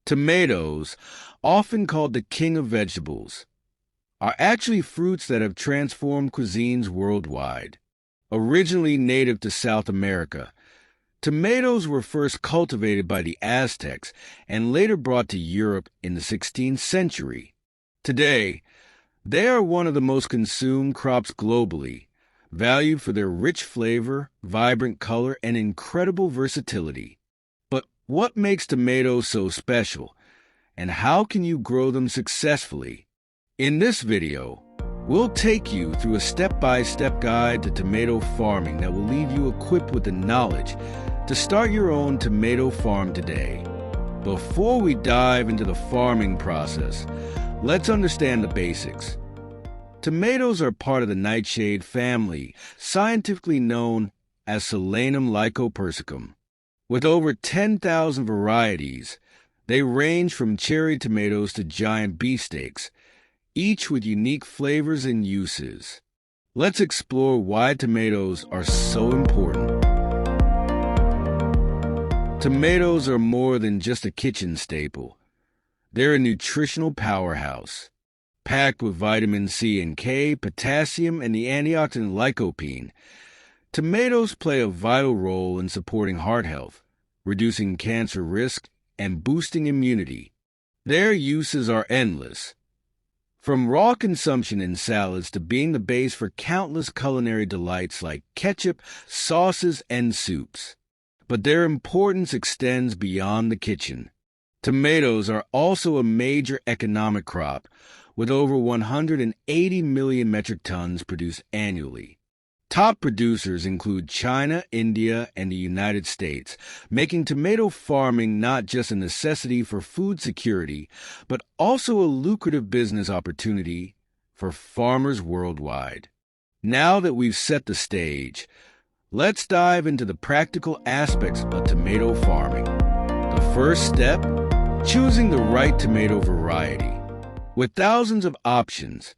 Tomatoes, often called the king of vegetables, are actually fruits that have transformed cuisines worldwide. Originally native to South America, tomatoes were first cultivated by the Aztecs and later brought to Europe in the 16th century. Today, they are one of the most consumed crops globally, valued for their rich flavor, vibrant color, and incredible versatility. But what makes tomatoes so special, and how can you grow them successfully? In this video, we'll take you through a step-by-step guide to tomato farming that will leave you equipped with the knowledge to start your own tomato farm today. Before we dive into the farming process, let's understand the basics. Tomatoes are part of the nightshade family, scientifically known as Solanum lycopersicum. With over 10,000 varieties, they range from cherry tomatoes to giant beefsteaks, each with unique flavors and uses. Let's explore why tomatoes are so important. Tomatoes are more than just a kitchen staple. They're a nutritional powerhouse. Packed with vitamin C and K, potassium, and the antioxidant lycopene, tomatoes play a vital role in supporting heart health, reducing cancer risk, and boosting immunity. Their uses are endless, from raw consumption in salads to being the base for countless culinary delights like ketchup, sauces, and soups. But their importance extends beyond the kitchen. Tomatoes are also a major economic crop, with over 180 million metric tons produced annually. Top producers include China, India, and the United States, making tomato farming not just a necessity for food security, but also a lucrative business opportunity for farmers worldwide. Now that we've set the stage, let's dive into the practical aspects of tomato farming. The first step, choosing the right tomato variety. With thousands of options,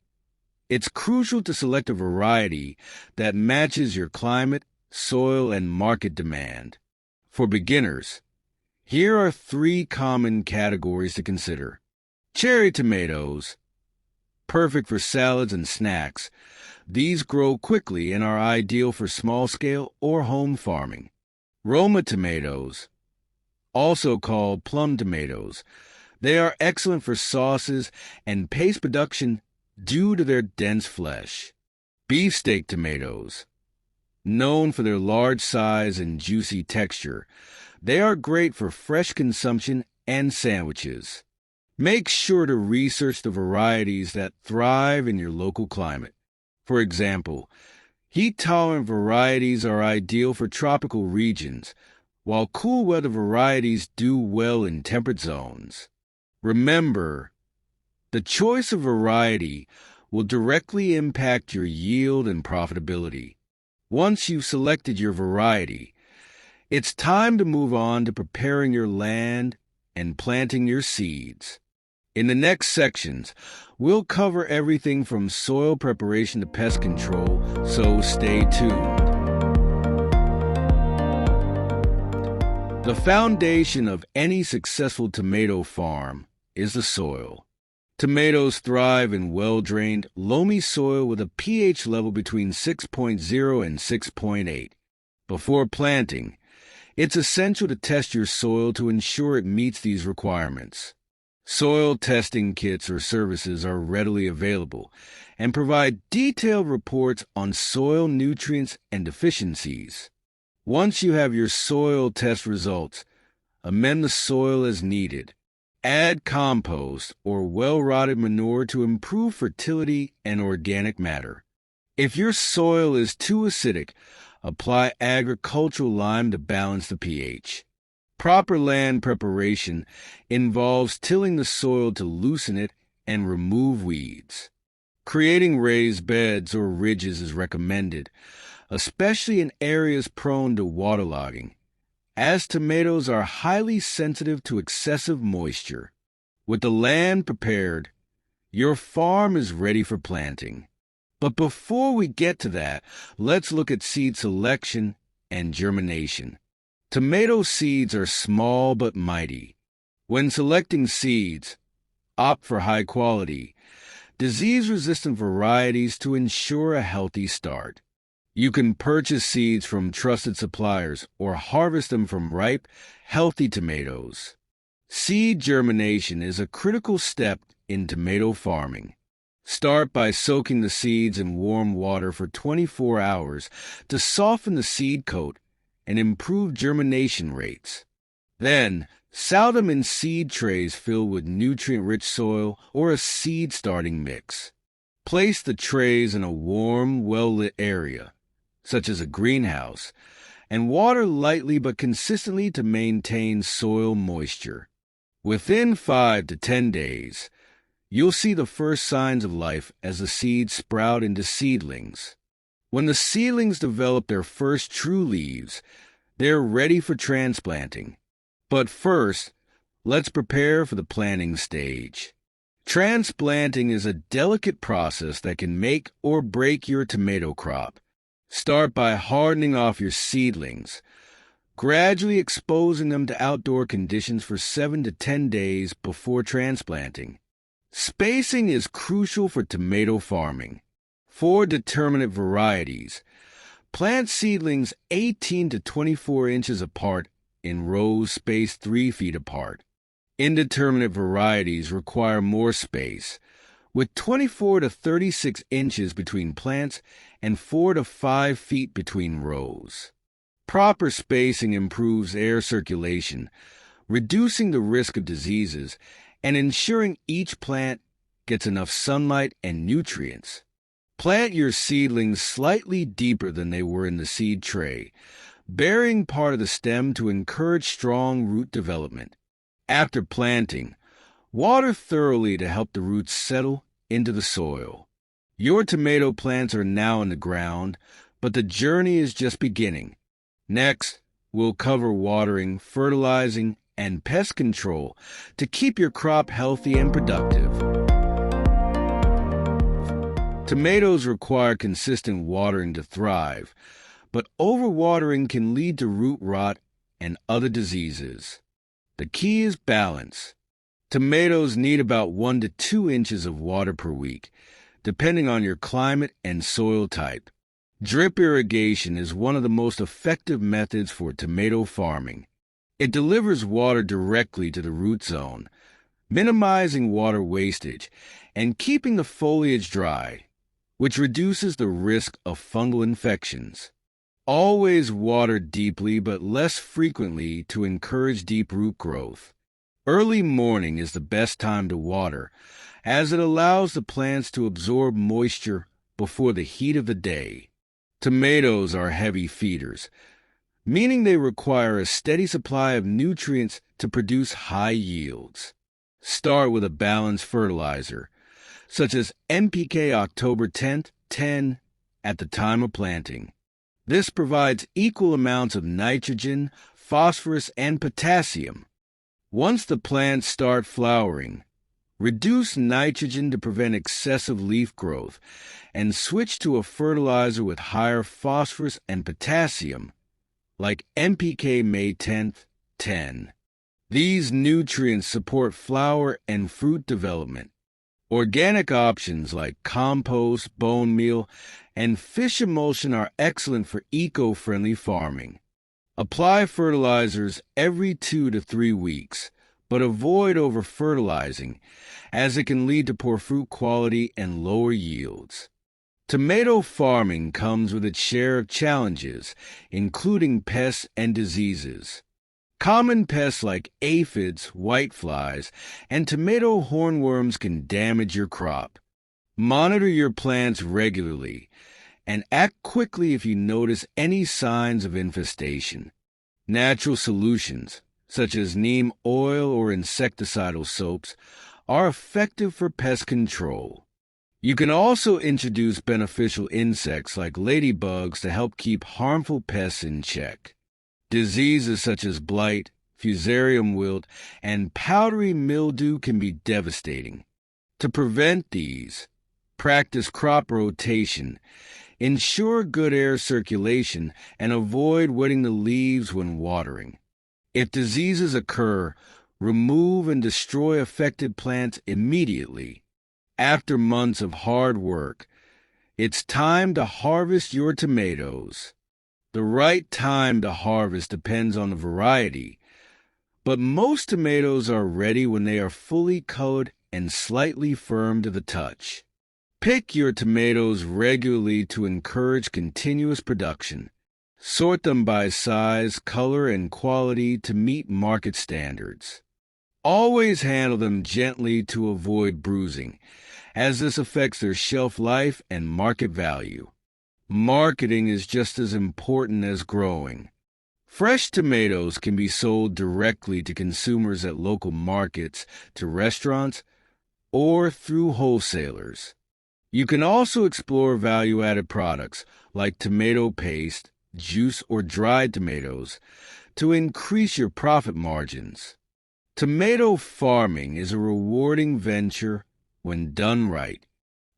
it's crucial to select a variety that matches your climate, soil, and market demand. For beginners, here are 3 common categories to consider. Cherry tomatoes, perfect for salads and snacks. These grow quickly and are ideal for small-scale or home farming. Roma tomatoes, also called plum tomatoes. They are excellent for sauces and paste production due to their dense flesh. Beefsteak tomatoes, known for their large size and juicy texture, they are great for fresh consumption and sandwiches. Make sure to research the varieties that thrive in your local climate. For example, heat-tolerant varieties are ideal for tropical regions, while cool weather varieties do well in temperate zones. Remember, the choice of variety will directly impact your yield and profitability. Once you've selected your variety, it's time to move on to preparing your land and planting your seeds. In the next sections, we'll cover everything from soil preparation to pest control, so stay tuned. The foundation of any successful tomato farm is the soil. Tomatoes thrive in well-drained, loamy soil with a pH level between 6.0 and 6.8. Before planting, it's essential to test your soil to ensure it meets these requirements. Soil testing kits or services are readily available and provide detailed reports on soil nutrients and deficiencies. Once you have your soil test results, amend the soil as needed. Add compost or well-rotted manure to improve fertility and organic matter. If your soil is too acidic, apply agricultural lime to balance the pH. Proper land preparation involves tilling the soil to loosen it and remove weeds. Creating raised beds or ridges is recommended, especially in areas prone to waterlogging, as tomatoes are highly sensitive to excessive moisture. With the land prepared, your farm is ready for planting. But before we get to that, let's look at seed selection and germination. Tomato seeds are small but mighty. When selecting seeds, opt for high quality, disease-resistant varieties to ensure a healthy start. You can purchase seeds from trusted suppliers or harvest them from ripe, healthy tomatoes. Seed germination is a critical step in tomato farming. Start by soaking the seeds in warm water for 24 hours to soften the seed coat and improve germination rates. Then, sow them in seed trays filled with nutrient-rich soil or a seed starting mix. Place the trays in a warm, well-lit area, such as a greenhouse, and water lightly but consistently to maintain soil moisture. Within 5 to 10 days, you'll see the first signs of life as the seeds sprout into seedlings. When the seedlings develop their first true leaves, they're ready for transplanting. But first, let's prepare for the planting stage. Transplanting is a delicate process that can make or break your tomato crop. Start by hardening off your seedlings, gradually exposing them to outdoor conditions for 7 to 10 days before transplanting. Spacing is crucial for tomato farming. For determinate varieties, plant seedlings 18 to 24 inches apart in rows spaced 3 feet apart. Indeterminate varieties require more space, with 24 to 36 inches between plants and 4 to 5 feet between rows. Proper spacing improves air circulation, reducing the risk of diseases and ensuring each plant gets enough sunlight and nutrients. Plant your seedlings slightly deeper than they were in the seed tray, burying part of the stem to encourage strong root development. After planting, water thoroughly to help the roots settle into the soil. Your tomato plants are now in the ground, but the journey is just beginning. Next, we'll cover watering, fertilizing, and pest control to keep your crop healthy and productive. Tomatoes require consistent watering to thrive, but overwatering can lead to root rot and other diseases. The key is balance. Tomatoes need about 1 to 2 inches of water per week, depending on your climate and soil type. Drip irrigation is one of the most effective methods for tomato farming. It delivers water directly to the root zone, minimizing water wastage and keeping the foliage dry, which reduces the risk of fungal infections. Always water deeply but less frequently to encourage deep root growth. Early morning is the best time to water, as it allows the plants to absorb moisture before the heat of the day. Tomatoes are heavy feeders, meaning they require a steady supply of nutrients to produce high yields. Start with a balanced fertilizer, such as NPK October 10 at the time of planting. This provides equal amounts of nitrogen, phosphorus, and potassium. Once the plants start flowering, reduce nitrogen to prevent excessive leaf growth and switch to a fertilizer with higher phosphorus and potassium, like NPK May 10. These nutrients support flower and fruit development. Organic options like compost, bone meal, and fish emulsion are excellent for eco-friendly farming. Apply fertilizers every 2 to 3 weeks, but avoid over-fertilizing, as it can lead to poor fruit quality and lower yields. Tomato farming comes with its share of challenges, including pests and diseases. Common pests like aphids, whiteflies, and tomato hornworms can damage your crop. Monitor your plants regularly and act quickly if you notice any signs of infestation. Natural solutions, such as neem oil or insecticidal soaps, are effective for pest control. You can also introduce beneficial insects like ladybugs to help keep harmful pests in check. Diseases such as blight, fusarium wilt, and powdery mildew can be devastating. To prevent these, practice crop rotation, ensure good air circulation, and avoid wetting the leaves when watering. If diseases occur, Remove and destroy affected plants immediately. After months of hard work, it's time to harvest your tomatoes. The right time to harvest depends on the variety, but most tomatoes are ready when they are fully colored and slightly firm to the touch. Pick your tomatoes regularly to encourage continuous production. Sort them by size, color, and quality to meet market standards. Always handle them gently to avoid bruising, as this affects their shelf life and market value. Marketing is just as important as growing. Fresh tomatoes can be sold directly to consumers at local markets, to restaurants, or through wholesalers. You can also explore value-added products like tomato paste, juice, or dried tomatoes to increase your profit margins. Tomato farming is a rewarding venture when done right.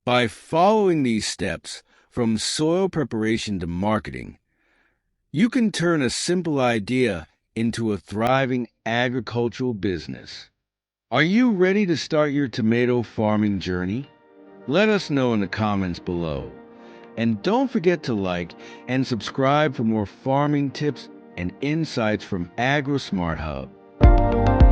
By following these steps, from soil preparation to marketing, you can turn a simple idea into a thriving agricultural business. Are you ready to start your tomato farming journey? Let us know in the comments below. And don't forget to like and subscribe for more farming tips and insights from Agrosmart Hub.